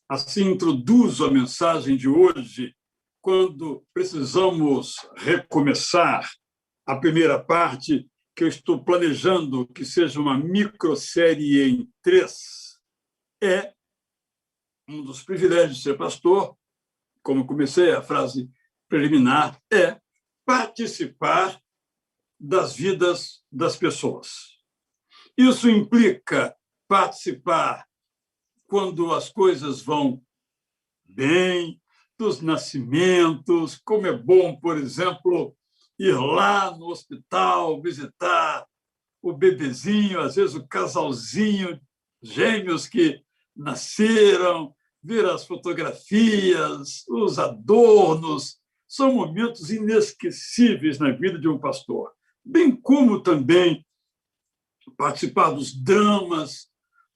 Assim introduzo a mensagem de hoje, quando precisamos recomeçar a primeira parte, que eu estou planejando que seja uma microsérie em 3. É um dos privilégios de ser pastor, como comecei a frase preliminar, é participar das vidas das pessoas. Isso implica participar quando as coisas vão bem, dos nascimentos, como é bom, por exemplo, ir lá no hospital, visitar o bebezinho, às vezes o casalzinho, gêmeos que nasceram, ver as fotografias, os adornos, são momentos inesquecíveis na vida de um pastor, bem como também participar dos dramas,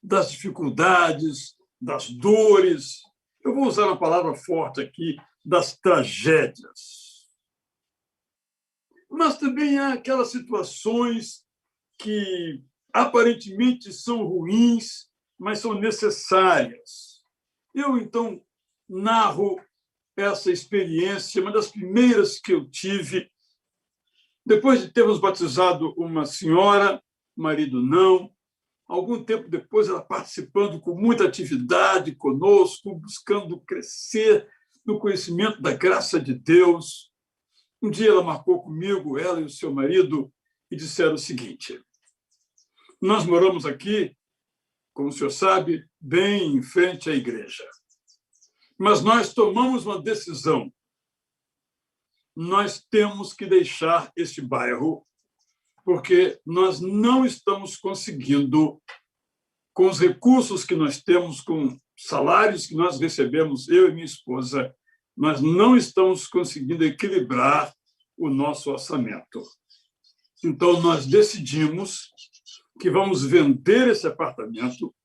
das dificuldades, das dores. Eu vou usar uma palavra forte aqui, das tragédias. Mas também há aquelas situações que aparentemente são ruins, mas são necessárias. Eu, então, narro essa experiência, uma das primeiras que eu tive, depois de termos batizado uma senhora, marido não. Algum tempo depois, ela participando com muita atividade conosco, buscando crescer no conhecimento da graça de Deus. Um dia ela marcou comigo, ela e o seu marido, e disseram o seguinte: nós moramos aqui, como o senhor sabe, bem em frente à igreja. Mas nós tomamos uma decisão. Nós temos que deixar este bairro, porque nós não estamos conseguindo, com os recursos que nós temos, com salários que nós recebemos, eu e minha esposa, nós não estamos conseguindo equilibrar o nosso orçamento. Então, nós decidimos que vamos vender esse apartamento,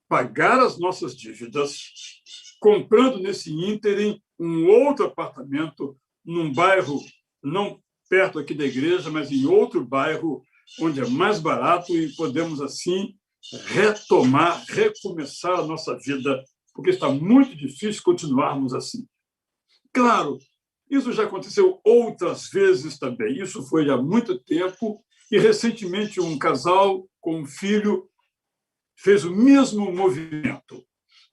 pagar as nossas dívidas, comprando nesse ínterim um outro apartamento num bairro não perto aqui da igreja, mas em outro bairro onde é mais barato e podemos, assim, retomar, recomeçar a nossa vida, porque está muito difícil continuarmos assim. Claro, isso já aconteceu outras vezes também. Isso foi há muito tempo e, recentemente, um casal com um filho fez o mesmo movimento.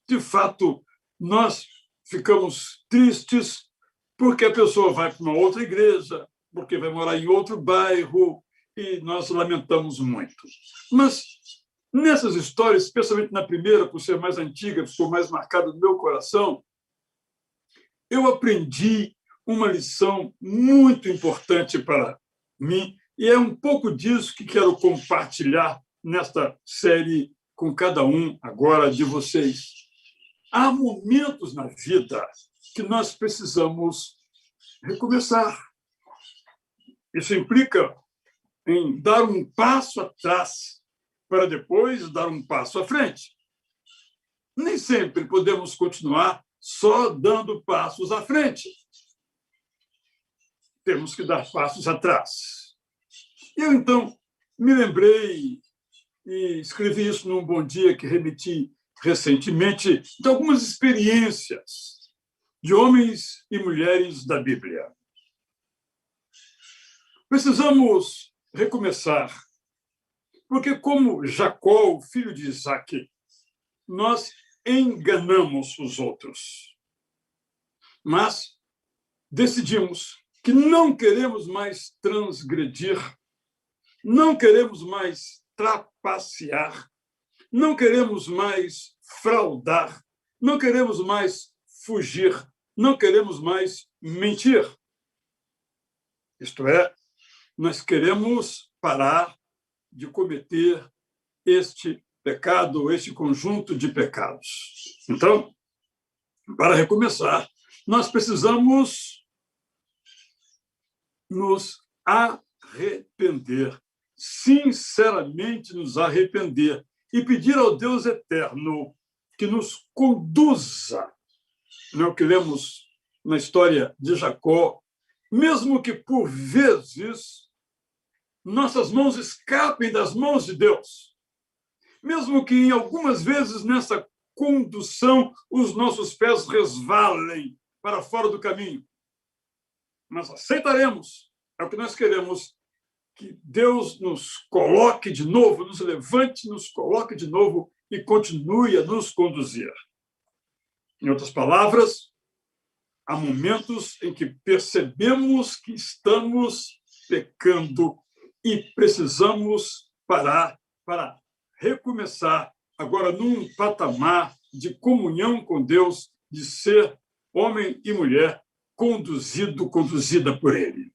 De fato, nós ficamos tristes porque a pessoa vai para uma outra igreja, porque vai morar em outro bairro, e nós lamentamos muito. Mas nessas histórias, especialmente na primeira, por ser mais antiga, ficou mais marcada no meu coração, eu aprendi uma lição muito importante para mim, e é um pouco disso que quero compartilhar nesta série com cada um agora de vocês. Há momentos na vida que nós precisamos recomeçar. Isso implica em dar um passo atrás para depois dar um passo à frente. Nem sempre podemos continuar só dando passos à frente. Temos que dar passos atrás. Eu, então, me lembrei e escrevi isso num Bom Dia que remeti recentemente, de algumas experiências de homens e mulheres da Bíblia. Precisamos recomeçar, porque, como Jacó, o filho de Isaque, nós enganamos os outros. Mas decidimos que não queremos mais transgredir, não queremos mais trapacear, não queremos mais fraudar, não queremos mais fugir, não queremos mais mentir. Isto é, nós queremos parar de cometer este pecado, este conjunto de pecados. Então, para recomeçar, nós precisamos nos arrepender, sinceramente nos arrepender e pedir ao Deus eterno que nos conduza, não é o que lemos na história de Jacó, mesmo que, por vezes, nossas mãos escapem das mãos de Deus, mesmo que, em algumas vezes, nessa condução, os nossos pés resvalem para fora do caminho. Mas aceitaremos, é o que nós queremos, que Deus nos coloque de novo, nos levante, nos coloque de novo e continue a nos conduzir. Em outras palavras, há momentos em que percebemos que estamos pecando e precisamos parar para recomeçar agora num patamar de comunhão com Deus, de ser homem e mulher conduzida por Ele.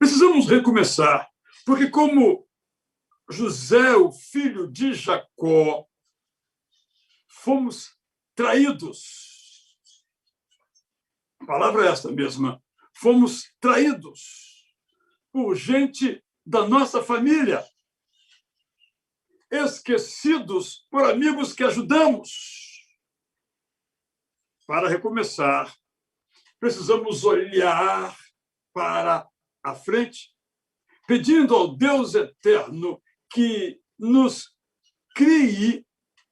Precisamos recomeçar, porque como José, o filho de Jacó, fomos traídos. A palavra é esta mesma. Fomos traídos por gente da nossa família, esquecidos por amigos que ajudamos. Para recomeçar, precisamos olhar para a frente, pedindo ao Deus eterno que nos crie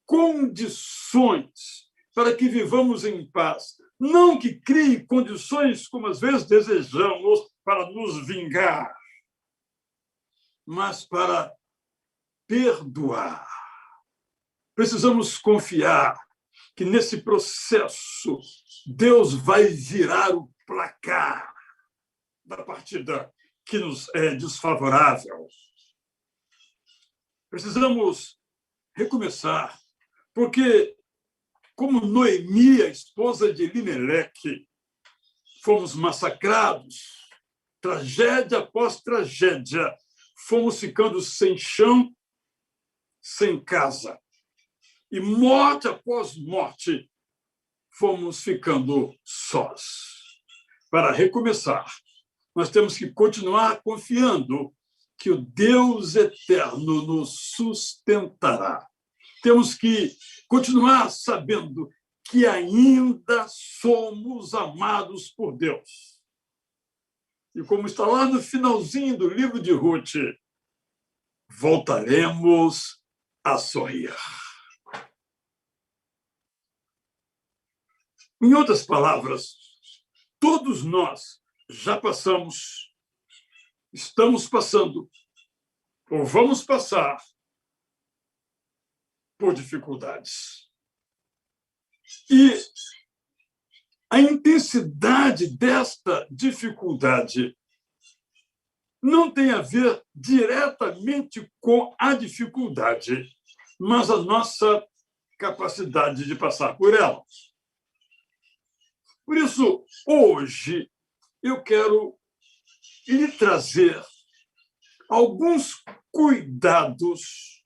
condições para que vivamos em paz. Não que crie condições como às vezes desejamos para nos vingar, mas para perdoar. Precisamos confiar que nesse processo Deus vai virar o placar da partida que nos é desfavorável. Precisamos recomeçar, porque, como Noemi, a esposa de Elimeleque, fomos massacrados, tragédia após tragédia, fomos ficando sem chão, sem casa. E morte após morte, fomos ficando sós. Para recomeçar, nós temos que continuar confiando que o Deus eterno nos sustentará. Temos que continuar sabendo que ainda somos amados por Deus. E como está lá no finalzinho do livro de Ruth, voltaremos a sorrir. Em outras palavras, todos nós já passamos, estamos passando, ou vamos passar por dificuldades. E a intensidade desta dificuldade não tem a ver diretamente com a dificuldade, mas a nossa capacidade de passar por ela. Por isso, hoje, eu quero lhe trazer alguns cuidados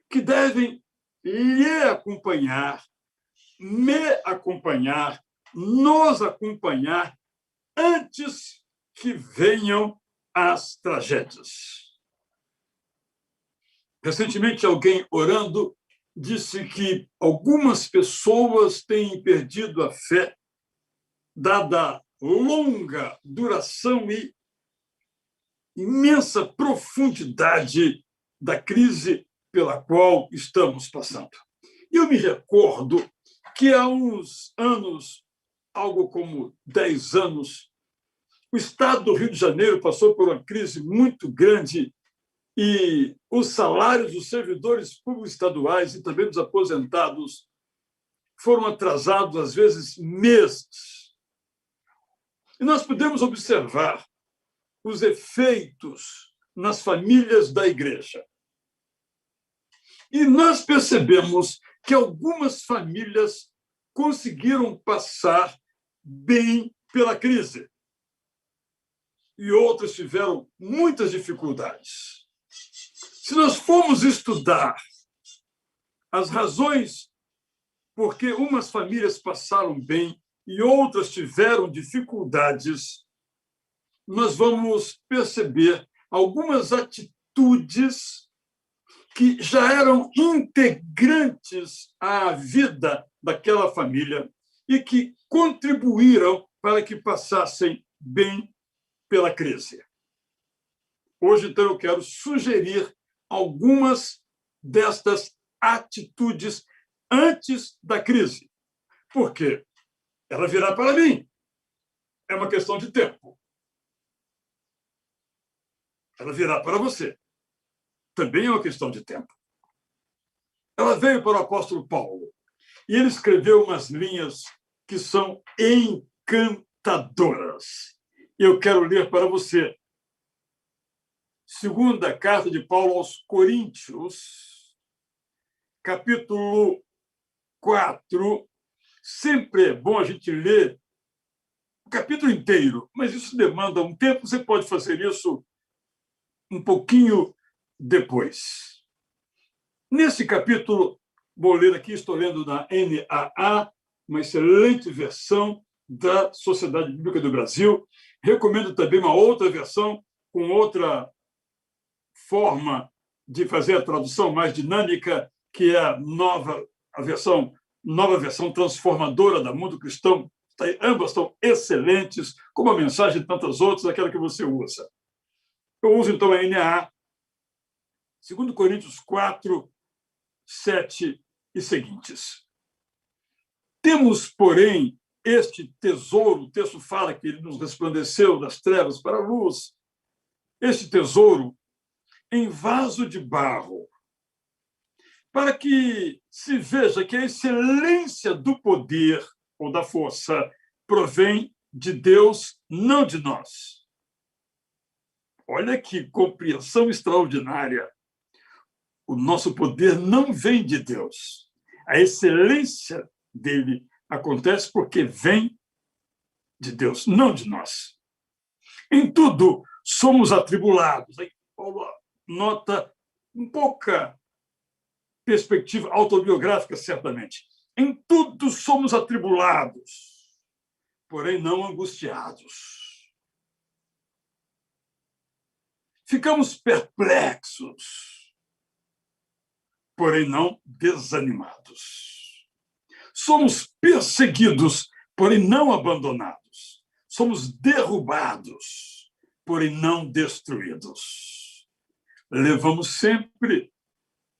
que devem lhe acompanhar, me acompanhar, nos acompanhar antes que venham as tragédias. Recentemente, alguém orando disse que algumas pessoas têm perdido a fé, dada a longa duração e imensa profundidade da crise pela qual estamos passando. Eu me recordo que há uns anos, algo como 10 anos, o estado do Rio de Janeiro passou por uma crise muito grande e os salários dos servidores públicos estaduais e também dos aposentados foram atrasados, às vezes, meses. E nós podemos observar os efeitos nas famílias da igreja. E nós percebemos que algumas famílias conseguiram passar bem pela crise e outras tiveram muitas dificuldades. Se nós formos estudar as razões por que umas famílias passaram bem e outras tiveram dificuldades, nós vamos perceber algumas atitudes que já eram integrantes à vida daquela família e que contribuíram para que passassem bem pela crise. Hoje, então, eu quero sugerir algumas destas atitudes antes da crise. Por quê? Ela virá para mim. É uma questão de tempo. Ela virá para você. Também é uma questão de tempo. Ela veio para o apóstolo Paulo e ele escreveu umas linhas que são encantadoras. Eu quero ler para você. Segunda carta de Paulo aos Coríntios, capítulo 4. Sempre é bom a gente ler o capítulo inteiro, mas isso demanda um tempo. Você pode fazer isso um pouquinho depois. Nesse capítulo, vou ler aqui, estou lendo na NAA, uma excelente versão da Sociedade Bíblica do Brasil. Recomendo também uma outra versão com outra forma de fazer a tradução mais dinâmica, que é a nova versão transformadora da Mundo Cristão. Ambas estão excelentes, como a mensagem de tantas outras, aquela que você usa. Eu uso, então, a NAA, 2 Coríntios 4, 7 e seguintes. Temos, porém, este tesouro, o texto fala que ele nos resplandeceu das trevas para a luz, este tesouro em vaso de barro, para que se veja que a excelência do poder ou da força provém de Deus, não de nós. Olha que compreensão extraordinária. O nosso poder não vem de Deus. A excelência dele acontece porque vem de Deus, não de nós. Em tudo somos atribulados. Aí Paulo nota um pouca perspectiva autobiográfica, certamente. Em tudo somos atribulados, porém não angustiados. Ficamos perplexos, porém não desanimados. Somos perseguidos, porém não abandonados. Somos derrubados, porém não destruídos. Levamos sempre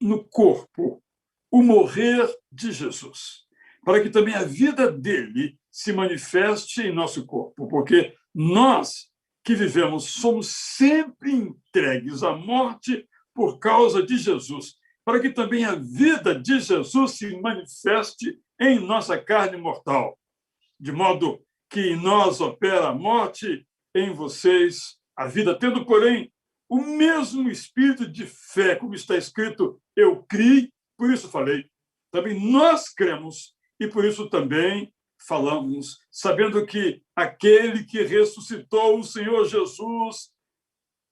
no corpo o morrer de Jesus, para que também a vida dele se manifeste em nosso corpo, porque nós que vivemos somos sempre entregues à morte por causa de Jesus, para que também a vida de Jesus se manifeste em nossa carne mortal, de modo que em nós opera a morte, em vocês a vida, tendo, porém, o mesmo espírito de fé, como está escrito, eu criei, por isso falei. Também nós cremos e por isso também falamos, sabendo que aquele que ressuscitou o Senhor Jesus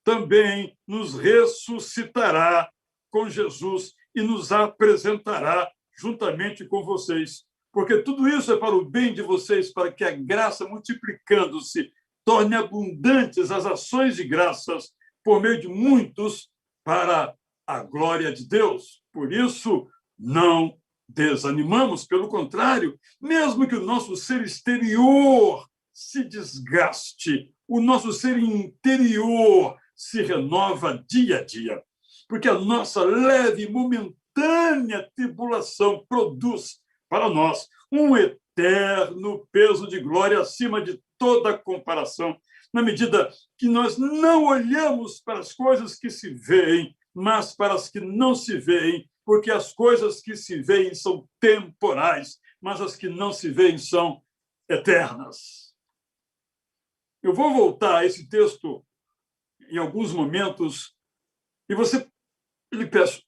também nos ressuscitará com Jesus e nos apresentará juntamente com vocês. Porque tudo isso é para o bem de vocês, para que a graça, multiplicando-se, torne abundantes as ações de graças por meio de muitos para a glória de Deus. Por isso, não desanimamos, pelo contrário, mesmo que o nosso ser exterior se desgaste, o nosso ser interior se renova dia a dia, porque a nossa leve e momentânea tribulação produz para nós um eterno peso de glória acima de toda comparação, na medida que nós não olhamos para as coisas que se veem, mas para as que não se veem, porque as coisas que se veem são temporais, mas as que não se veem são eternas. Eu vou voltar a esse texto em alguns momentos e você, eu lhe peço,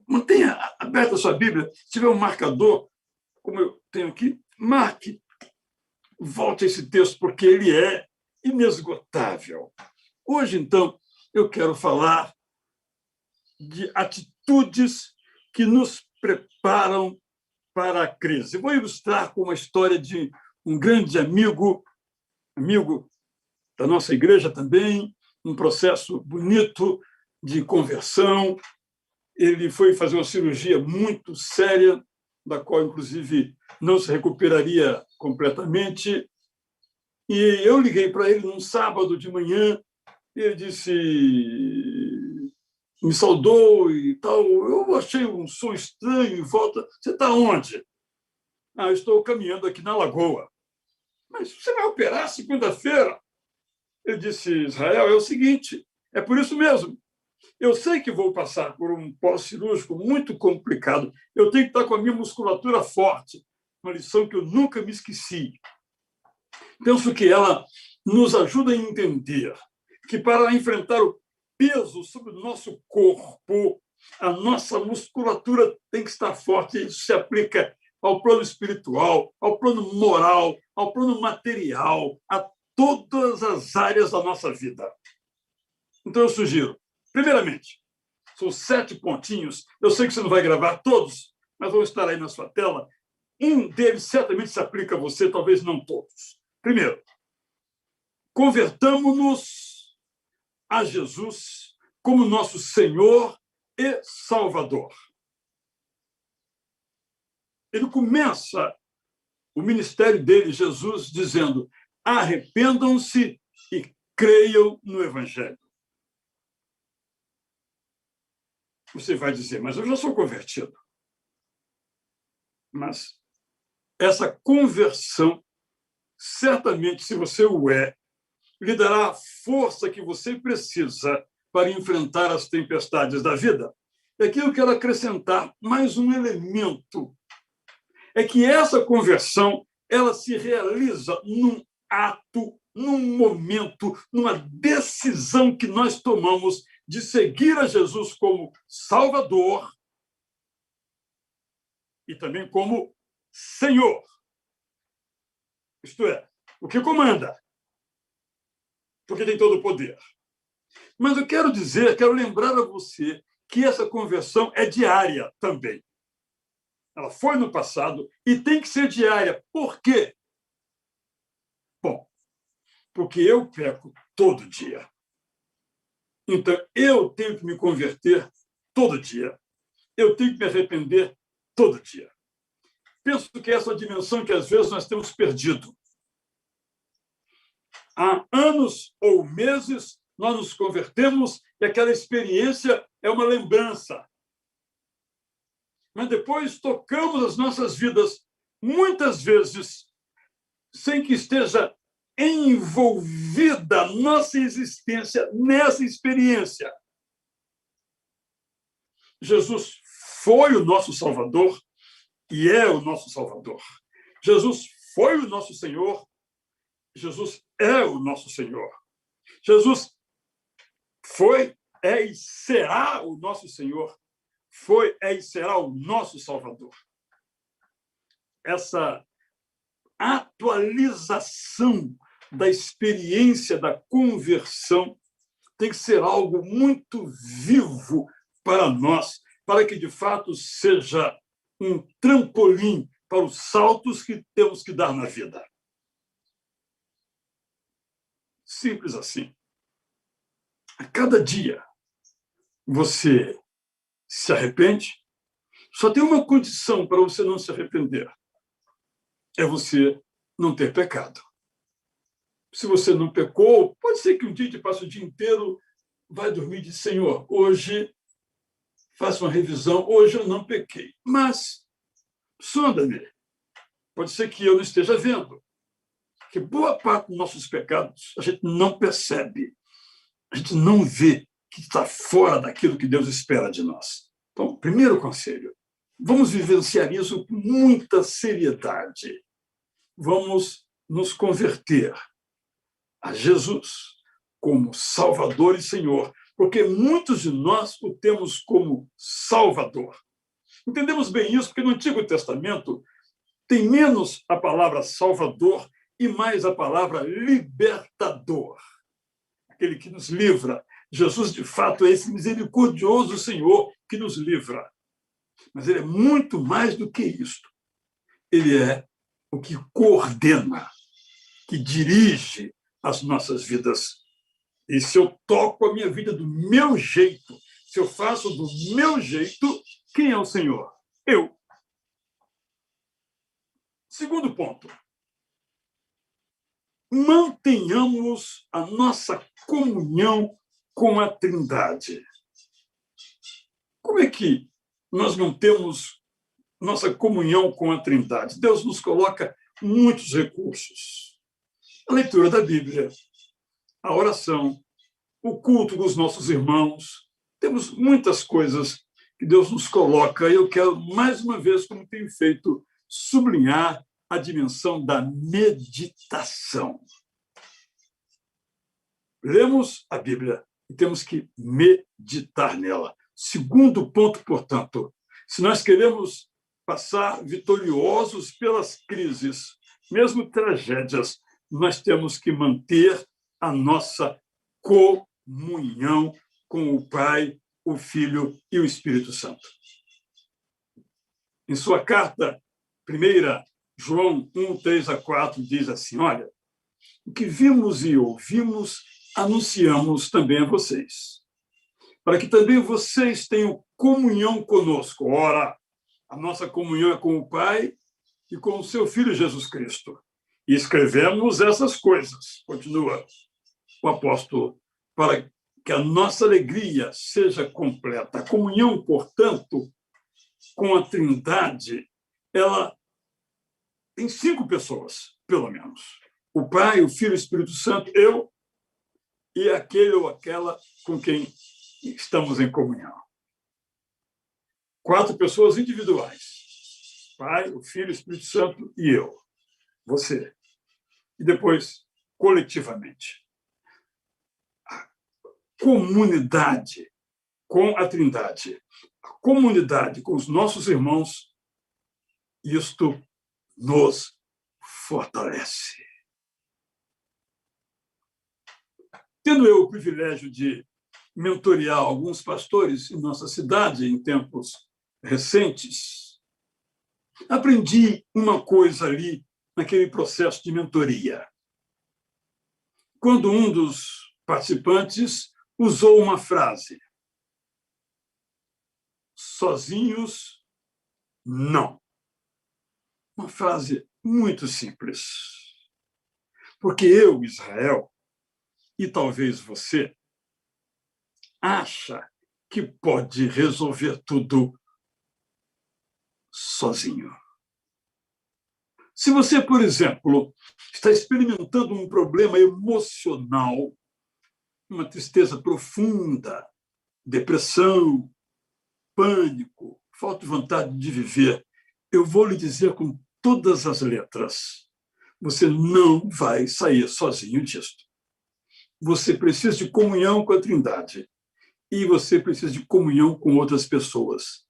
mantenha aberta a sua Bíblia, se tiver um marcador, como eu tenho aqui, marque, volte a esse texto, porque ele é inesgotável. Hoje, então, eu quero falar de atitudes que nos preparam para a crise. Vou ilustrar com uma história de um grande amigo da nossa igreja também, um processo bonito de conversão. Ele foi fazer uma cirurgia muito séria, da qual, inclusive, não se recuperaria completamente. E eu liguei para ele num sábado de manhã e ele disse: me saudou e tal. Eu achei um som estranho em volta. Você está onde? Ah, eu estou caminhando aqui na Lagoa. Mas você vai operar segunda-feira? Eu disse, Israel, é o seguinte, é por isso mesmo. Eu sei que vou passar por um pós-cirúrgico muito complicado. Eu tenho que estar com a minha musculatura forte. Uma lição que eu nunca me esqueci. Penso que ela nos ajuda a entender que para enfrentar o peso sobre o nosso corpo, a nossa musculatura tem que estar forte. Isso se aplica ao plano espiritual, ao plano moral, ao plano material, a todas as áreas da nossa vida. Então, eu sugiro, primeiramente, são 7 pontinhos. Eu sei que você não vai gravar todos, mas vão estar aí na sua tela. Um deles certamente se aplica a você, talvez não todos. Primeiro, convertamo-nos a Jesus como nosso Senhor e Salvador. Ele começa o ministério dele, Jesus, dizendo: arrependam-se e creiam no Evangelho. Você vai dizer, mas eu já sou convertido. Mas essa conversão, certamente, se você o é, lhe dará a força que você precisa para enfrentar as tempestades da vida. E aqui eu quero acrescentar mais um elemento. É que essa conversão ela se realiza num ato, num momento, numa decisão que nós tomamos de seguir a Jesus como Salvador e também como Senhor. Isto é, o que comanda, porque tem todo o poder. Mas eu quero dizer, quero lembrar a você que essa conversão é diária também. Ela foi no passado e tem que ser diária. Por quê? Bom, porque eu peco todo dia. Então, eu tenho que me converter todo dia. Eu tenho que me arrepender todo dia. Penso que essa é uma dimensão que, às vezes, nós temos perdido. Há anos ou meses, nós nos convertemos e aquela experiência é uma lembrança. Mas depois tocamos as nossas vidas, muitas vezes, sem que esteja envolvida a nossa existência nessa experiência. Jesus foi o nosso Salvador e é o nosso Salvador. Jesus foi o nosso Senhor. Jesus é o nosso Senhor. Jesus foi, é e será o nosso Senhor. Foi, é e será o nosso Salvador. Essa atualização da experiência da conversão tem que ser algo muito vivo para nós, para que, de fato, seja um trampolim para os saltos que temos que dar na vida. Simples assim. A cada dia você se arrepende. Só tem uma condição para você não se arrepender. É você não ter pecado. Se você não pecou, pode ser que um dia te passe o dia inteiro, vai dormir e diz, Senhor, hoje faça uma revisão, hoje eu não pequei. Mas sonda-me. Pode ser que eu não esteja vendo. Que boa parte dos nossos pecados a gente não percebe. A gente não vê que está fora daquilo que Deus espera de nós. Então, primeiro conselho, vamos vivenciar isso com muita seriedade. Vamos nos converter a Jesus como Salvador e Senhor, porque muitos de nós o temos como Salvador. Entendemos bem isso, porque no Antigo Testamento tem menos a palavra Salvador e mais a palavra libertador, aquele que nos livra. Jesus, de fato, é esse misericordioso Senhor que nos livra. Mas ele é muito mais do que isto. Ele é o que coordena, que dirige as nossas vidas. E se eu toco a minha vida do meu jeito, se eu faço do meu jeito, quem é o Senhor? Eu. Segundo ponto. Mantenhamos a nossa comunhão com a Trindade. Como é que nós mantemos nossa comunhão com a Trindade? Deus nos coloca muitos recursos. A leitura da Bíblia, a oração, o culto dos nossos irmãos. Temos muitas coisas que Deus nos coloca. E eu quero, mais uma vez, como tenho feito, sublinhar a dimensão da meditação. Lemos a Bíblia e temos que meditar nela. Segundo ponto, portanto, se nós queremos passar vitoriosos pelas crises, mesmo tragédias, nós temos que manter a nossa comunhão com o Pai, o Filho e o Espírito Santo. Em sua carta, 1 João 1, 3-4, diz assim, olha, o que vimos e ouvimos, anunciamos também a vocês, para que também vocês tenham comunhão conosco. Ora, a nossa comunhão é com o Pai e com o seu Filho Jesus Cristo. E escrevemos essas coisas, continua o apóstolo, para que a nossa alegria seja completa. A comunhão, portanto, com a Trindade, ela tem 5 pessoas, pelo menos. O Pai, o Filho e o Espírito Santo, eu e aquele ou aquela com quem estamos em comunhão. 4 pessoas individuais. Pai, o Filho, o Espírito Santo e eu. Você. E depois, coletivamente. A comunidade com a Trindade. A comunidade com os nossos irmãos. Isto nos fortalece. Tendo eu o privilégio de mentorear alguns pastores em nossa cidade em tempos recentes, aprendi uma coisa ali naquele processo de mentoria. Quando um dos participantes usou uma frase: sozinhos, não. Uma frase muito simples. Porque eu, Israel, e talvez você, acha que pode resolver tudo sozinho. Se você, por exemplo, está experimentando um problema emocional, uma tristeza profunda, depressão, pânico, falta de vontade de viver, eu vou lhe dizer com todas as letras, você não vai sair sozinho disto. Você precisa de comunhão com a Trindade e você precisa de comunhão com outras pessoas.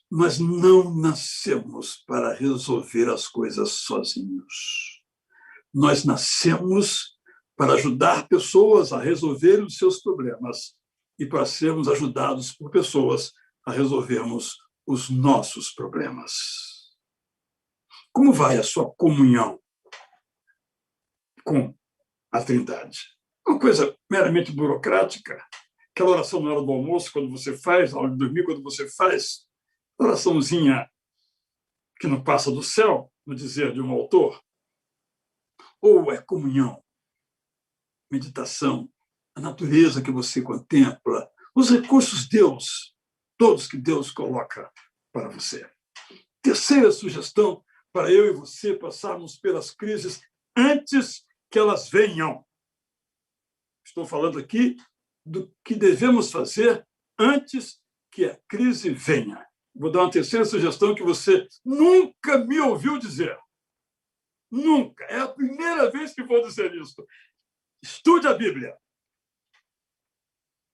Nós não nascemos para resolver as coisas sozinhos. Nós nascemos para ajudar pessoas a resolver os seus problemas e para sermos ajudados por pessoas a resolvermos os nossos problemas. Como vai a sua comunhão com a Trindade? Uma coisa meramente burocrática, aquela oração na hora do almoço, quando você faz, na hora de dormir, quando você faz, oraçãozinha que não passa do céu, no dizer de um autor, ou é comunhão, meditação, a natureza que você contempla, os recursos de Deus, todos que Deus coloca para você. Terceira sugestão para eu e você passarmos pelas crises antes que elas venham. Estou falando aqui do que devemos fazer antes que a crise venha. Vou dar uma terceira sugestão que você nunca me ouviu dizer. Nunca. É a primeira vez que vou dizer isso. Estude a Bíblia.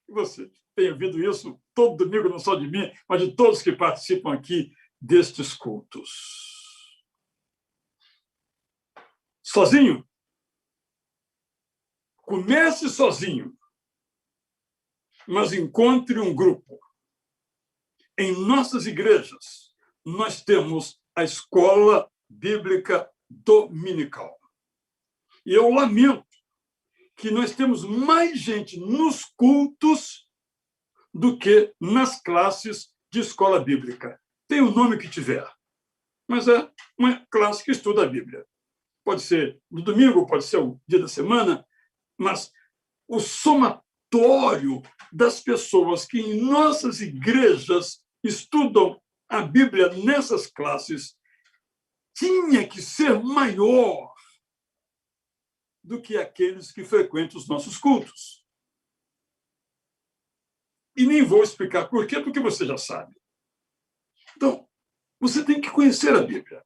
Você tem ouvido isso todo domingo, não só de mim, mas de todos que participam aqui destes cultos. Sozinho? Comece sozinho, mas encontre um grupo. Em nossas igrejas, nós temos a escola bíblica dominical. E eu lamento que nós temos mais gente nos cultos do que nas classes de escola bíblica. Tem o nome que tiver, mas é uma classe que estuda a Bíblia. Pode ser no domingo, pode ser o dia da semana, mas o somatório relatório das pessoas que em nossas igrejas estudam a Bíblia nessas classes tinha que ser maior do que aqueles que frequentam os nossos cultos. E nem vou explicar por quê, porque você já sabe. Então, você tem que conhecer a Bíblia.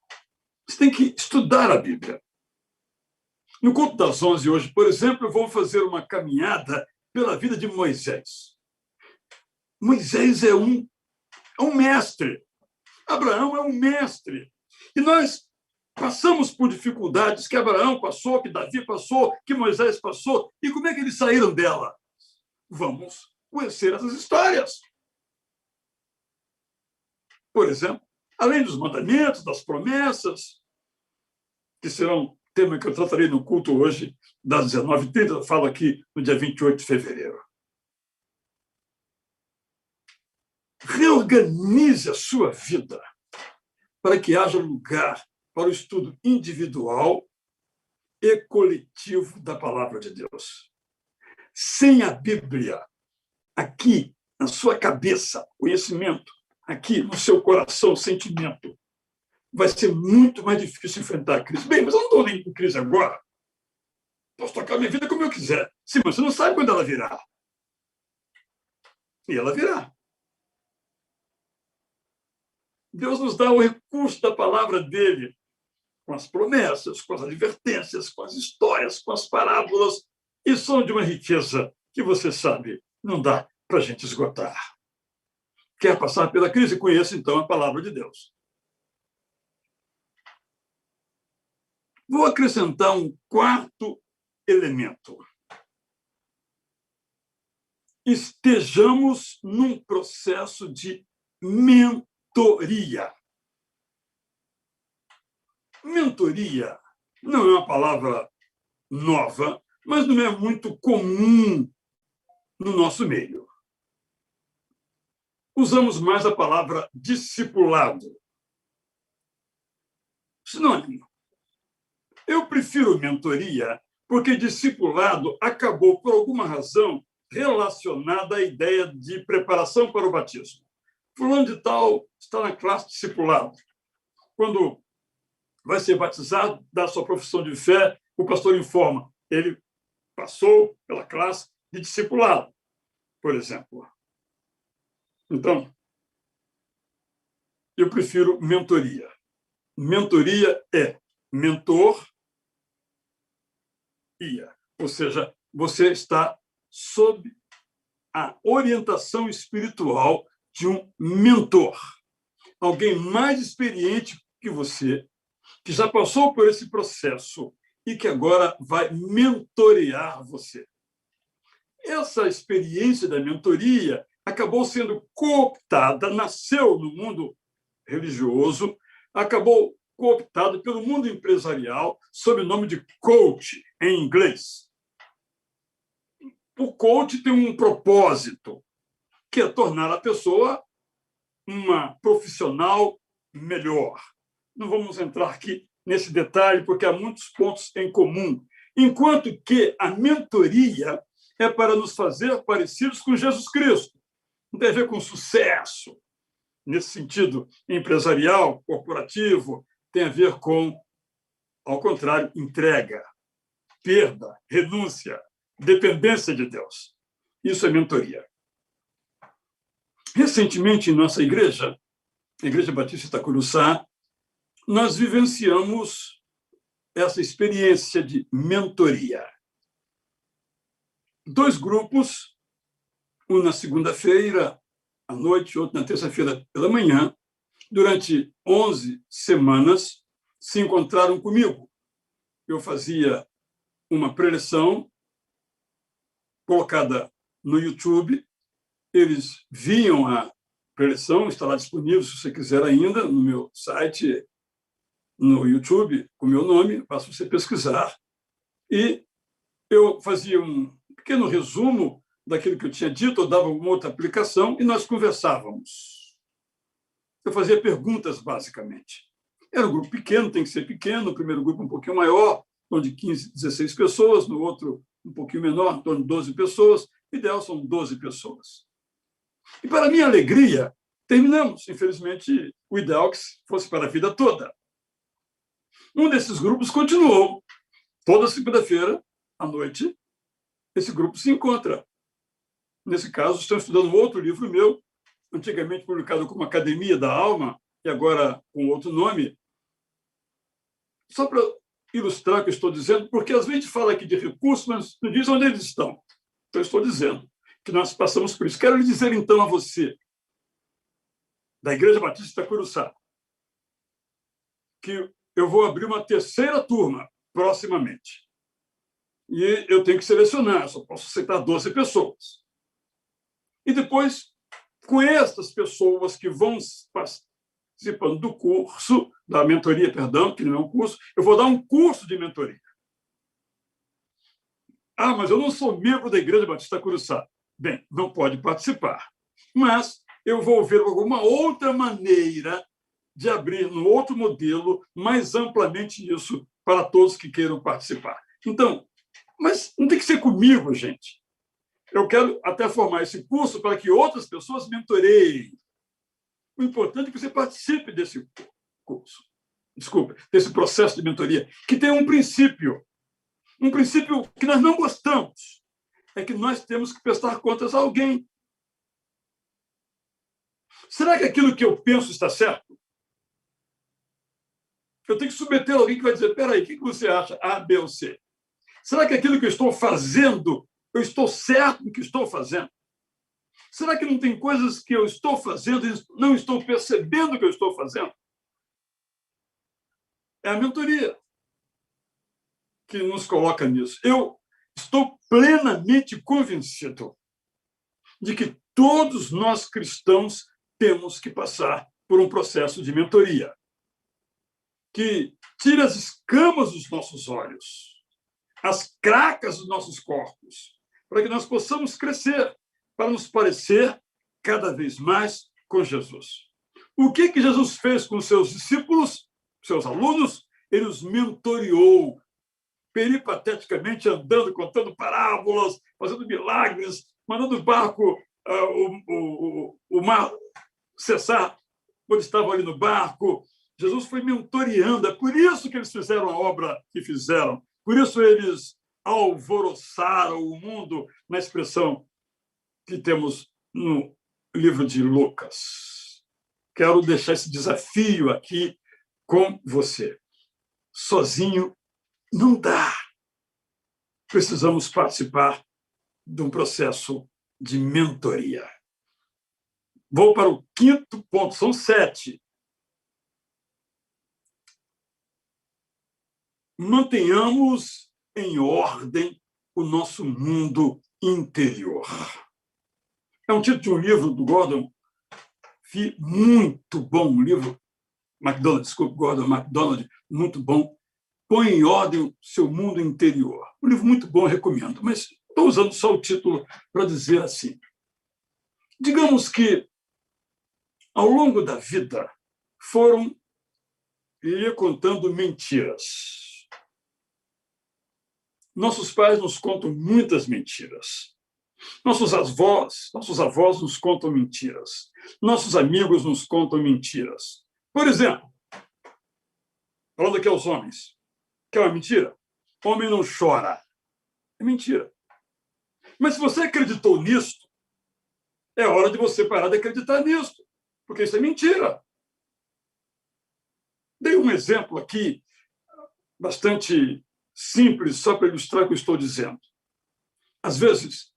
Você tem que estudar a Bíblia. No culto das 11 hoje, por exemplo, eu vou fazer uma caminhada pela vida de Moisés. Moisés é um mestre. Abraão é um mestre. E nós passamos por dificuldades que Abraão passou, que Davi passou, que Moisés passou. E como é que eles saíram dela? Vamos conhecer essas histórias. Por exemplo, além dos mandamentos, das promessas, que serão tema que eu tratarei no culto hoje, das 19h30, eu falo aqui no dia 28 de fevereiro. Reorganize a sua vida para que haja lugar para o estudo individual e coletivo da palavra de Deus. Sem a Bíblia, aqui na sua cabeça, conhecimento, aqui no seu coração, sentimento, vai ser muito mais difícil enfrentar a crise. Bem, mas eu não estou nem com crise agora. Posso tocar minha vida como eu quiser. Sim, mas você não sabe quando ela virá. E ela virá. Deus nos dá o recurso da palavra dele, com as promessas, com as advertências, com as histórias, com as parábolas, e são de uma riqueza que, você sabe, não dá para a gente esgotar. Quer passar pela crise? Conheça, então, a palavra de Deus. Vou acrescentar um quarto elemento. Estejamos num processo de mentoria. Mentoria não é uma palavra nova, mas não é muito comum no nosso meio. Usamos mais a palavra discipulado. Sinônimo. Eu prefiro mentoria porque discipulado acabou, por alguma razão, relacionada à ideia de preparação para o batismo. Fulano de tal está na classe discipulado. Quando vai ser batizado, dá sua profissão de fé, o pastor informa. Ele passou pela classe de discipulado, por exemplo. Então, eu prefiro mentoria. Mentoria é mentor, ou seja, você está sob a orientação espiritual de um mentor, alguém mais experiente que você, que já passou por esse processo e que agora vai mentorear você. Essa experiência da mentoria acabou sendo cooptada, nasceu no mundo religioso, acabou cooptado pelo mundo empresarial sob o nome de coach, em inglês. O coach tem um propósito, que é tornar a pessoa uma profissional melhor. Não vamos entrar aqui nesse detalhe, porque há muitos pontos em comum. Enquanto que a mentoria é para nos fazer parecidos com Jesus Cristo. Não tem a ver com sucesso, nesse sentido empresarial, corporativo, tem a ver com, ao contrário, entrega, perda, renúncia, dependência de Deus. Isso é mentoria. Recentemente, em nossa igreja, a Igreja Batista Itacuruçá, nós vivenciamos essa experiência de mentoria. 2 grupos, um na segunda-feira à noite, outro na terça-feira pela manhã, durante 11 semanas, se encontraram comigo. Eu fazia uma preleção colocada no YouTube, eles viam a preleção, está lá disponível, se você quiser ainda, no meu site, no YouTube, com o meu nome, basta você pesquisar. E eu fazia um pequeno resumo daquilo que eu tinha dito, eu dava uma outra aplicação e nós conversávamos. Eu fazia perguntas, basicamente. Era um grupo pequeno, tem que ser pequeno, no primeiro grupo um pouquinho maior, em torno de 15, 16 pessoas, no outro um pouquinho menor, em torno de 12 pessoas, O ideal são 12 pessoas. E, para minha alegria, terminamos, infelizmente, o ideal que fosse para a vida toda. Um desses grupos continuou. Toda segunda-feira, à noite, esse grupo se encontra. Nesse caso, estão estudando outro livro meu, antigamente publicado como Academia da Alma, e agora com outro nome. Só para ilustrar o que eu estou dizendo, porque às vezes a gente fala aqui de recursos, mas não diz onde eles estão. Então, eu estou dizendo que nós passamos por isso. Quero lhe dizer, então, a você, da Igreja Batista Itacuruçá, que eu vou abrir uma terceira turma proximamente. E eu tenho que selecionar, só posso aceitar 12 pessoas. E depois, com essas pessoas que vão participando do curso, da mentoria, perdão, que não é um curso, eu vou dar um curso de mentoria. Ah, mas eu não sou membro da Igreja Batista Curuçá. Bem, não pode participar. Mas eu vou ver alguma outra maneira de abrir um outro modelo mais amplamente isso para todos que queiram participar. Então, mas não tem que ser comigo, gente. Eu quero até formar esse curso para que outras pessoas mentoreiem. O importante é que você participe desse curso. Desculpa, desse processo de mentoria, que tem um princípio que nós não gostamos, é que nós temos que prestar contas a alguém. Será que aquilo que eu penso está certo? Eu tenho que submeter a alguém que vai dizer, peraí, o que você acha? A, B ou C? Será que aquilo que eu estou fazendo, eu estou certo no que estou fazendo? Será que não tem coisas que eu estou fazendo e não estou percebendo que eu estou fazendo? É a mentoria que nos coloca nisso. Eu estou plenamente convencido de que todos nós cristãos temos que passar por um processo de mentoria que tira as escamas dos nossos olhos, as cracas dos nossos corpos, para que nós possamos crescer, para nos parecer cada vez mais com Jesus. O que Jesus fez com seus discípulos, seus alunos? Ele os mentoreou, peripateticamente andando, contando parábolas, fazendo milagres, mandando o barco, o mar cessar quando estavam ali no barco. Jesus foi mentoreando. É por isso que eles fizeram a obra que fizeram. Por isso eles alvoroçaram o mundo, na expressão que temos no livro de Lucas. Quero deixar esse desafio aqui com você. Sozinho não dá. Precisamos participar de um processo de mentoria. Vou para o quinto ponto, são 7. Mantenhamos em ordem o nosso mundo interior. É um título de um livro do Gordon Fee, muito bom, um livro, Gordon MacDonald, muito bom. Põe em ordem o seu mundo interior. Um livro muito bom, recomendo, mas estou usando só o título para dizer assim. Digamos que, ao longo da vida, foram lhe contando mentiras. Nossos pais nos contam muitas mentiras. Nossos avós nos contam mentiras. Nossos amigos nos contam mentiras. Por exemplo, falando aqui aos homens, que é uma mentira? Homem não chora. É mentira. Mas se você acreditou nisso, é hora de você parar de acreditar nisso, porque isso é mentira. Dei um exemplo aqui, bastante simples, só para ilustrar o que eu estou dizendo. Às vezes,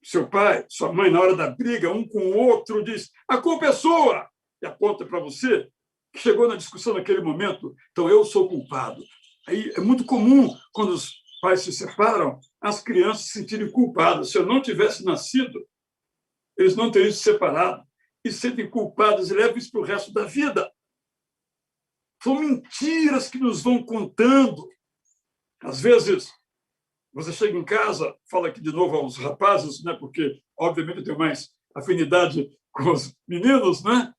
seu pai, sua mãe, na hora da briga, um com o outro, diz: a culpa é sua, e aponta para você, que chegou na discussão naquele momento, então eu sou culpado. Aí é muito comum, quando os pais se separam, as crianças se sentirem culpadas. Se eu não tivesse nascido, eles não teriam se separado, e se sentem culpados e levam isso para o resto da vida. São mentiras que nos vão contando. Às vezes, você chega em casa, fala aqui de novo aos rapazes, né, porque, obviamente, eu tenho mais afinidade com os meninos, né?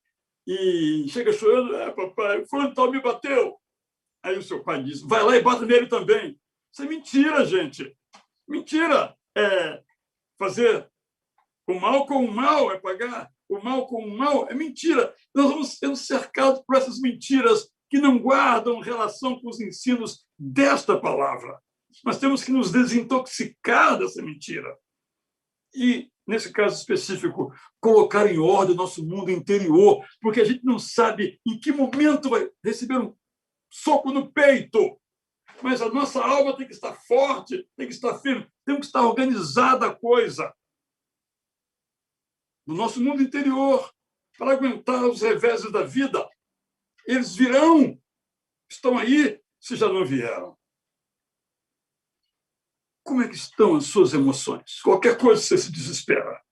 E chega chorando: papai, o fulano tal me bateu. Aí o seu pai diz: vai lá e bata nele também. Isso é mentira, gente. Mentira. fazer o mal com o mal, é pagar o mal com o mal, é mentira. Nós vamos sendo cercados por essas mentiras que não guardam relação com os ensinos desta palavra. Nós temos que nos desintoxicar dessa mentira. E, nesse caso específico, colocar em ordem o nosso mundo interior, porque a gente não sabe em que momento vai receber um soco no peito. Mas a nossa alma tem que estar forte, tem que estar firme, tem que estar organizada a coisa. No nosso mundo interior, para aguentar os reveses da vida. Eles virão, estão aí, se já não vieram. Como é que estão as suas emoções? Qualquer coisa você se desespera.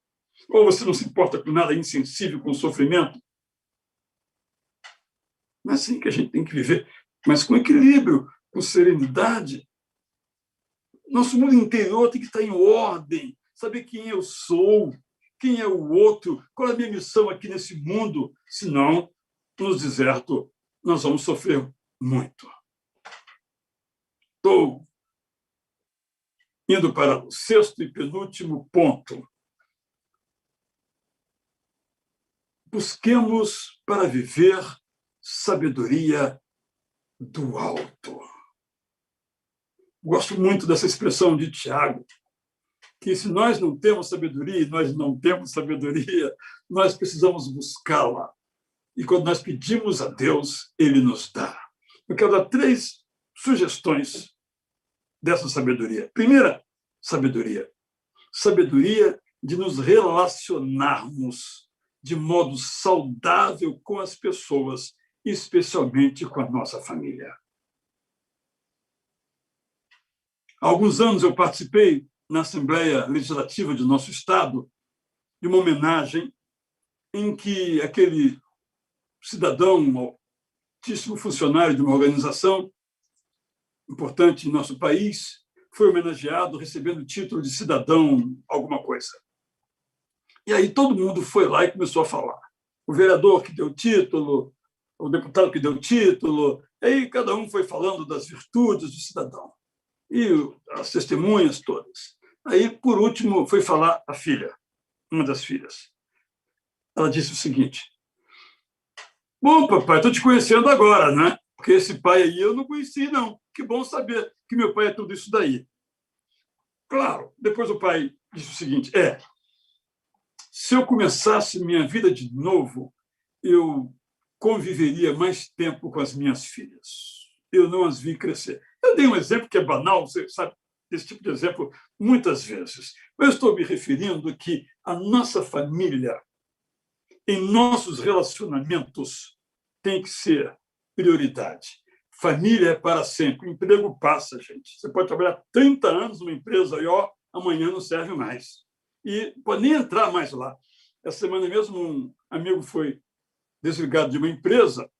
Ou você não se importa com nada, é insensível com o sofrimento. Não é assim que a gente tem que viver, mas com equilíbrio, com serenidade. Nosso mundo interior tem que estar em ordem, saber quem eu sou, quem é o outro, qual é a minha missão aqui nesse mundo. Senão, no deserto, nós vamos sofrer muito. Estou indo para o sexto e penúltimo ponto. Busquemos para viver sabedoria do alto. Gosto muito dessa expressão de Tiago, que se nós não temos sabedoria e nós não temos sabedoria, nós precisamos buscá-la. E quando nós pedimos a Deus, Ele nos dá. Eu quero dar 3 sugestões dessa sabedoria. Primeira, sabedoria. Sabedoria de nos relacionarmos de modo saudável com as pessoas, especialmente com a nossa família. Há alguns anos eu participei na Assembleia Legislativa de nosso Estado de uma homenagem em que aquele cidadão, um altíssimo funcionário de uma organização importante em nosso país, foi homenageado recebendo o título de cidadão alguma coisa. E aí todo mundo foi lá e começou a falar. O vereador que deu o título, o deputado que deu o título, aí cada um foi falando das virtudes do cidadão. E as testemunhas todas. Aí, por último, foi falar a filha, uma das filhas. Ela disse o seguinte: bom, papai, estou te conhecendo agora, né? Porque esse pai aí eu não conheci, não. Que bom saber que meu pai é tudo isso daí. Claro, depois o pai disse o seguinte: se eu começasse minha vida de novo, eu conviveria mais tempo com as minhas filhas. Eu não as vi crescer. Eu dei um exemplo que é banal, você sabe, desse tipo de exemplo muitas vezes. Mas eu estou me referindo que a nossa família, em nossos relacionamentos, tem que ser prioridade. Família é para sempre. O emprego passa, gente. Você pode trabalhar 30 anos numa empresa e, amanhã não serve mais. E pode nem entrar mais lá. Essa semana mesmo, um amigo foi desligado de uma empresa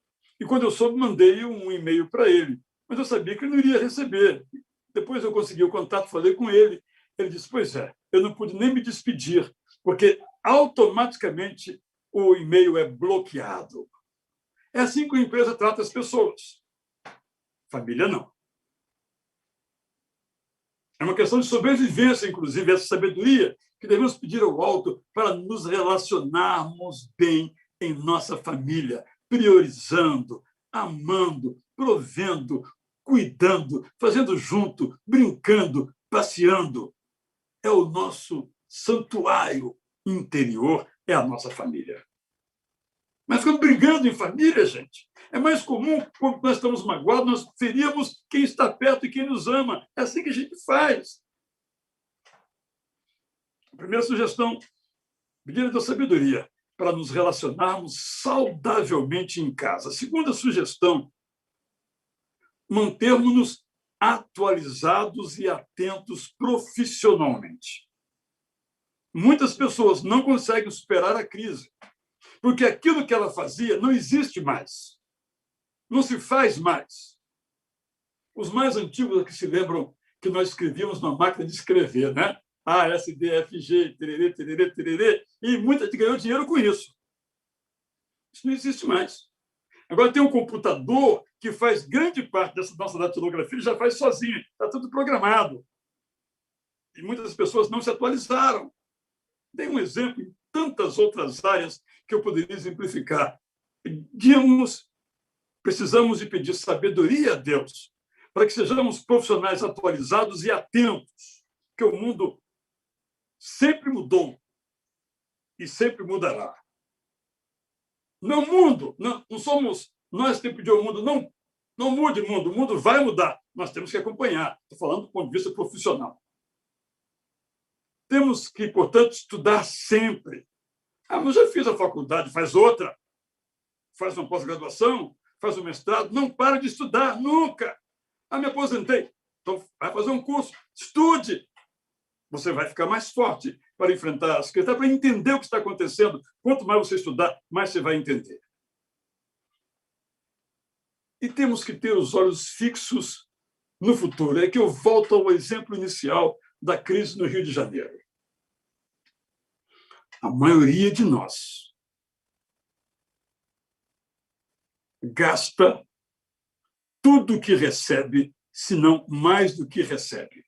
e, quando eu soube, mandei um e-mail para ele. Mas eu sabia que ele não iria receber. Depois eu consegui o contato, falei com ele. Ele disse: pois é, eu não pude nem me despedir, porque automaticamente o e-mail é bloqueado. É assim que a empresa trata as pessoas. Família, não. É uma questão de sobrevivência, inclusive, essa sabedoria que devemos pedir ao alto para nos relacionarmos bem em nossa família, priorizando, amando, provendo, cuidando, fazendo junto, brincando, passeando. É o nosso santuário interior, é a nossa família. Mas quando brigando em família, gente, é mais comum, quando nós estamos magoados, nós ferimos quem está perto e quem nos ama. É assim que a gente faz. A primeira sugestão, pedir da sabedoria para nos relacionarmos saudavelmente em casa. A segunda sugestão, mantermos-nos atualizados e atentos profissionalmente. Muitas pessoas não conseguem superar a crise, porque aquilo que ela fazia não existe mais. Não se faz mais. Os mais antigos que se lembram que nós escrevíamos numa máquina de escrever, né? A, S, D, F, G, tererê, tererê, tererê, e muita gente ganhou dinheiro com isso. Isso não existe mais. Agora tem um computador que faz grande parte dessa nossa datilografia, ele já faz sozinho, está tudo programado. E muitas pessoas não se atualizaram. Dei um exemplo em tantas outras áreas que eu poderia exemplificar. Digamos, precisamos de pedir sabedoria a Deus para que sejamos profissionais atualizados e atentos, que o mundo sempre mudou e sempre mudará. Não mundo, não somos nós que pedimos ao mundo, não mude o mundo vai mudar, nós temos que acompanhar. Estou falando do ponto de vista profissional. Temos que, portanto, estudar sempre. Mas já fiz a faculdade, faz outra, faz uma pós-graduação, faz um mestrado, não para de estudar, nunca. Me aposentei, então vai fazer um curso, estude. Você vai ficar mais forte para enfrentar as questões, para entender o que está acontecendo. Quanto mais você estudar, mais você vai entender. E temos que ter os olhos fixos no futuro. É que eu volto ao exemplo inicial da crise no Rio de Janeiro. A maioria de nós gasta tudo o que recebe, se não mais do que recebe.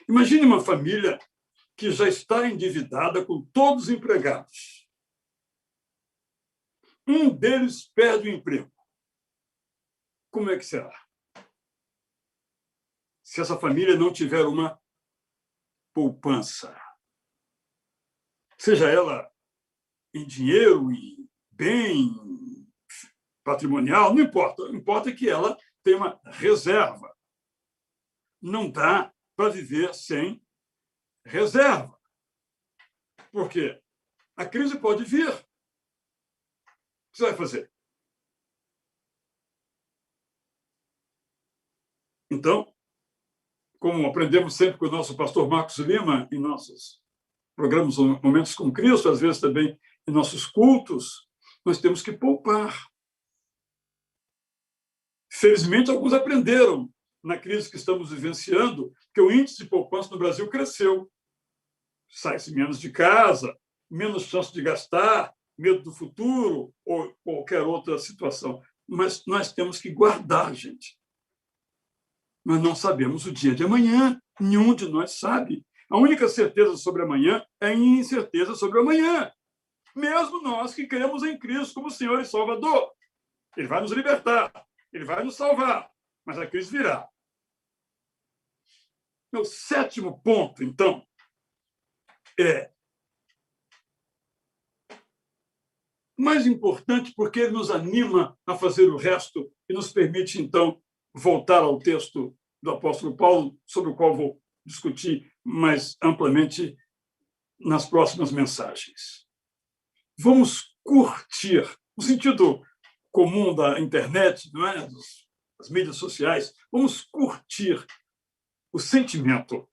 Imagine uma família que já está endividada com todos os empregados. Um deles perde o emprego. Como é que será? Se essa família não tiver uma poupança, seja ela em dinheiro, em bem patrimonial, não importa. O que importa é que ela tem uma reserva. Não dá para viver sem reserva. Por quê? A crise pode vir. O que você vai fazer? Então, como aprendemos sempre com o nosso pastor Marcos Lima, em nossos programas Momentos com Cristo, às vezes também em nossos cultos, nós temos que poupar. Felizmente, alguns aprenderam na crise que estamos vivenciando, que o índice de poupança no Brasil cresceu. Sai-se menos de casa, menos chance de gastar, medo do futuro ou qualquer outra situação. Mas nós temos que guardar, gente. Nós não sabemos o dia de amanhã. Nenhum de nós sabe. A única certeza sobre amanhã é a incerteza sobre amanhã. Mesmo nós que cremos em Cristo como Senhor e Salvador. Ele vai nos libertar, ele vai nos salvar, mas a crise virá. Meu 7º ponto, então, é mais importante porque ele nos anima a fazer o resto e nos permite, então, voltar ao texto do apóstolo Paulo, sobre o qual vou discutir mais amplamente nas próximas mensagens. Vamos curtir, no sentido comum da internet, não é? Das mídias sociais, vamos curtir o sentimento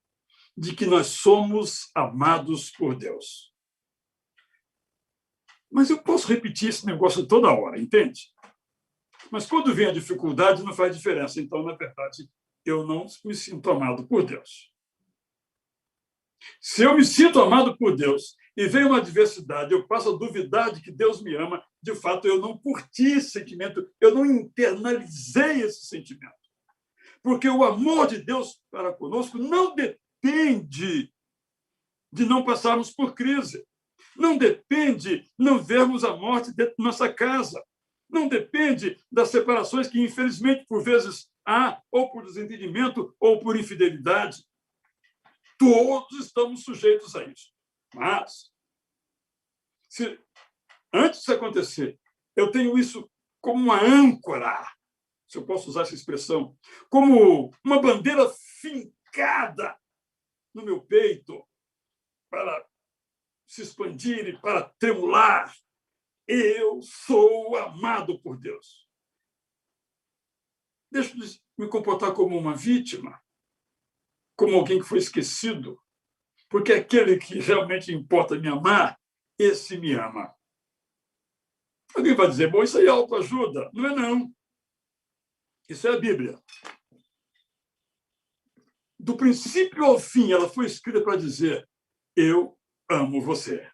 de que nós somos amados por Deus. Mas eu posso repetir esse negócio toda hora, entende? Mas quando vem a dificuldade, não faz diferença. Então, na verdade, eu não me sinto amado por Deus. Se eu me sinto amado por Deus e vem uma adversidade, eu passo a duvidar de que Deus me ama, de fato, eu não curti esse sentimento, eu não internalizei esse sentimento. Porque o amor de Deus para conosco não depende de não passarmos por crise. Não depende de não vermos a morte dentro da nossa casa. Não depende das separações que, infelizmente, por vezes há, ou por desentendimento, ou por infidelidade. Todos estamos sujeitos a isso. Mas, se antes disso acontecer, eu tenho isso como uma âncora, se eu posso usar essa expressão, como uma bandeira fincada no meu peito para se expandir e para tremular. Eu sou amado por Deus. Deixa eu me comportar como uma vítima, como alguém que foi esquecido, porque aquele que realmente importa me amar, esse me ama. Alguém vai dizer, bom, isso aí é autoajuda. Não é, não. Isso é a Bíblia. Do princípio ao fim, ela foi escrita para dizer, eu amo você.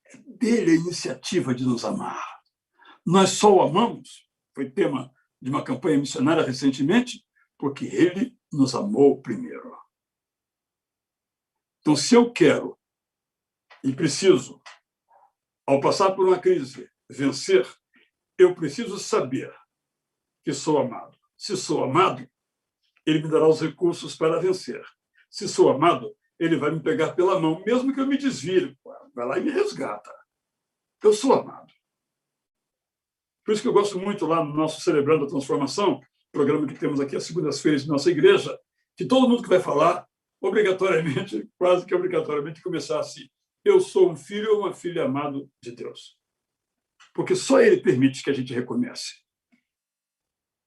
É dele a iniciativa de nos amar. Nós só o amamos, foi tema de uma campanha missionária recentemente, porque ele nos amou primeiro. Então, se eu quero e preciso, ao passar por uma crise, vencer, eu preciso saber que sou amado. Se sou amado, ele me dará os recursos para vencer. Se sou amado, ele vai me pegar pela mão, mesmo que eu me desvire. Vai lá e me resgata. Eu sou amado. Por isso que eu gosto muito lá no nosso Celebrando a Transformação, programa que temos aqui às segundas-feiras de nossa igreja, que todo mundo que vai falar, obrigatoriamente, quase que obrigatoriamente, começar assim: eu sou um filho ou uma filha amado de Deus. Porque só ele permite que a gente recomece.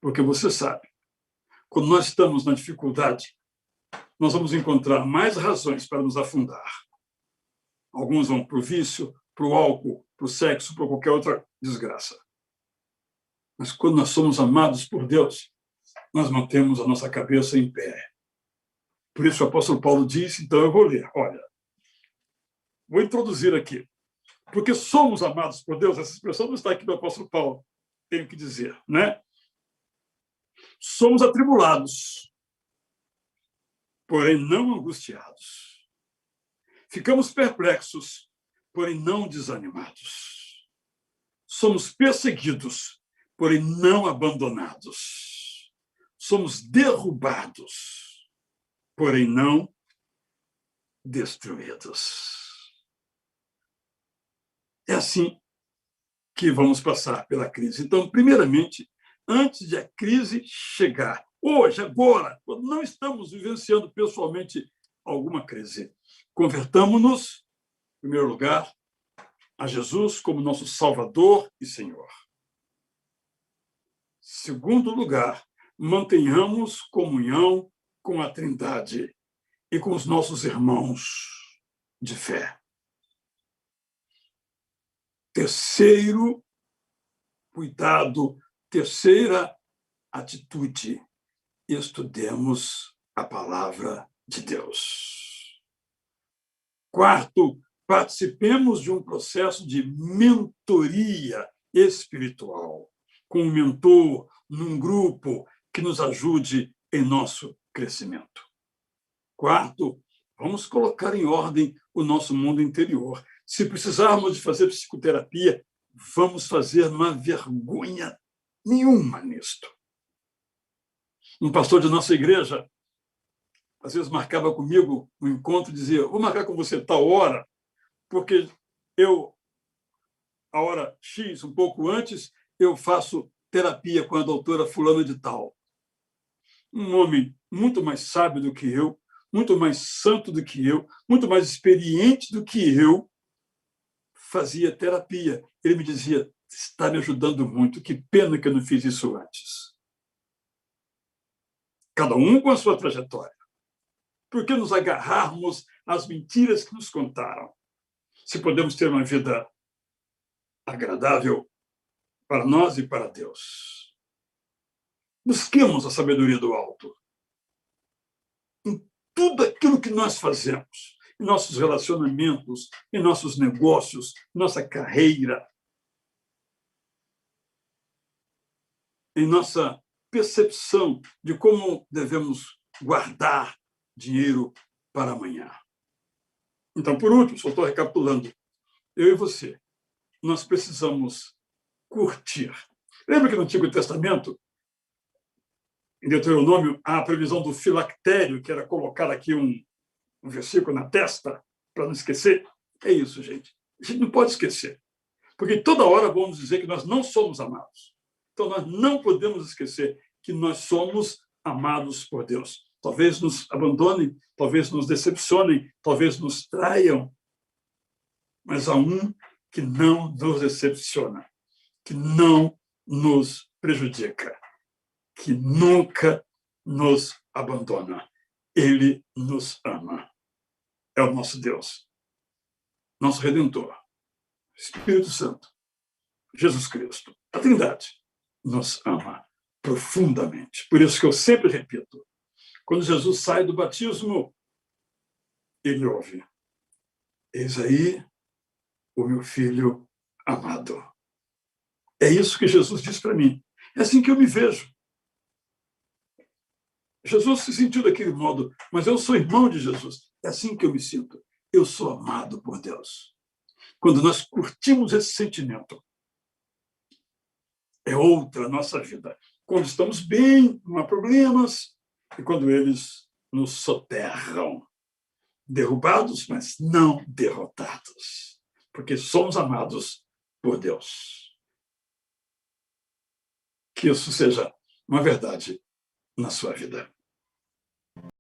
Porque você sabe, quando nós estamos na dificuldade, nós vamos encontrar mais razões para nos afundar. Alguns vão para o vício, para o álcool, para o sexo, para qualquer outra desgraça. Mas quando nós somos amados por Deus, nós mantemos a nossa cabeça em pé. Por isso o apóstolo Paulo disse, então eu vou ler. Olha, vou introduzir aqui. Porque somos amados por Deus, essa expressão não está aqui do apóstolo Paulo, tenho que dizer, né? Somos atribulados, porém não angustiados. Ficamos perplexos, porém não desanimados. Somos perseguidos, porém não abandonados. Somos derrubados, porém não destruídos. É assim que vamos passar pela crise. Então, primeiramente, antes de a crise chegar, hoje, agora, quando não estamos vivenciando pessoalmente alguma crise, convertamos-nos, em primeiro lugar, a Jesus como nosso Salvador e Senhor. Segundo lugar, mantenhamos comunhão com a Trindade e com os nossos irmãos de fé. Terceiro cuidado, terceira atitude, estudemos a palavra de Deus. Quarto, participemos de um processo de mentoria espiritual, com um mentor, num grupo que nos ajude em nosso crescimento. Quarto, vamos colocar em ordem o nosso mundo interior. Se precisarmos de fazer psicoterapia, vamos fazer, não há vergonha nenhuma nisto. Um pastor de nossa igreja, às vezes marcava comigo um encontro e dizia, vou marcar com você tal hora, porque eu, a hora X, um pouco antes, eu faço terapia com a doutora fulana de tal. Um homem muito mais sábio do que eu, muito mais santo do que eu, muito mais experiente do que eu, fazia terapia. Ele me dizia, está me ajudando muito, que pena que eu não fiz isso antes. Cada um com a sua trajetória. Por que nos agarrarmos às mentiras que nos contaram? Se podemos ter uma vida agradável para nós e para Deus. Busquemos a sabedoria do alto. Em tudo aquilo que nós fazemos, em nossos relacionamentos, em nossos negócios, nossa carreira, em nossa percepção de como devemos guardar dinheiro para amanhã. Então, por último, só estou recapitulando, eu e você, nós precisamos curtir. Lembra que no Antigo Testamento, em Deuteronômio, há a previsão do filactério, que era colocar aqui um versículo na testa, para não esquecer? É isso, gente. A gente não pode esquecer. Porque toda hora vamos dizer que nós não somos amados. Então, nós não podemos esquecer que nós somos amados por Deus. Talvez nos abandonem, talvez nos decepcionem, talvez nos traiam, mas há um que não nos decepciona, que não nos prejudica, que nunca nos abandona. Ele nos ama. É o nosso Deus, nosso Redentor, Espírito Santo, Jesus Cristo, a Trindade, nos ama profundamente. Por isso que eu sempre repito, quando Jesus sai do batismo, ele ouve, eis aí o meu filho amado. É isso que Jesus diz para mim. É assim que eu me vejo. Jesus se sentiu daquele modo, mas eu sou irmão de Jesus. É assim que eu me sinto. eu sou amado por Deus. Quando nós curtimos esse sentimento, é outra a nossa vida. Quando estamos bem, não há problemas, e quando eles nos soterram, derrubados, mas não derrotados, porque somos amados por Deus. Que isso seja uma verdade na sua vida.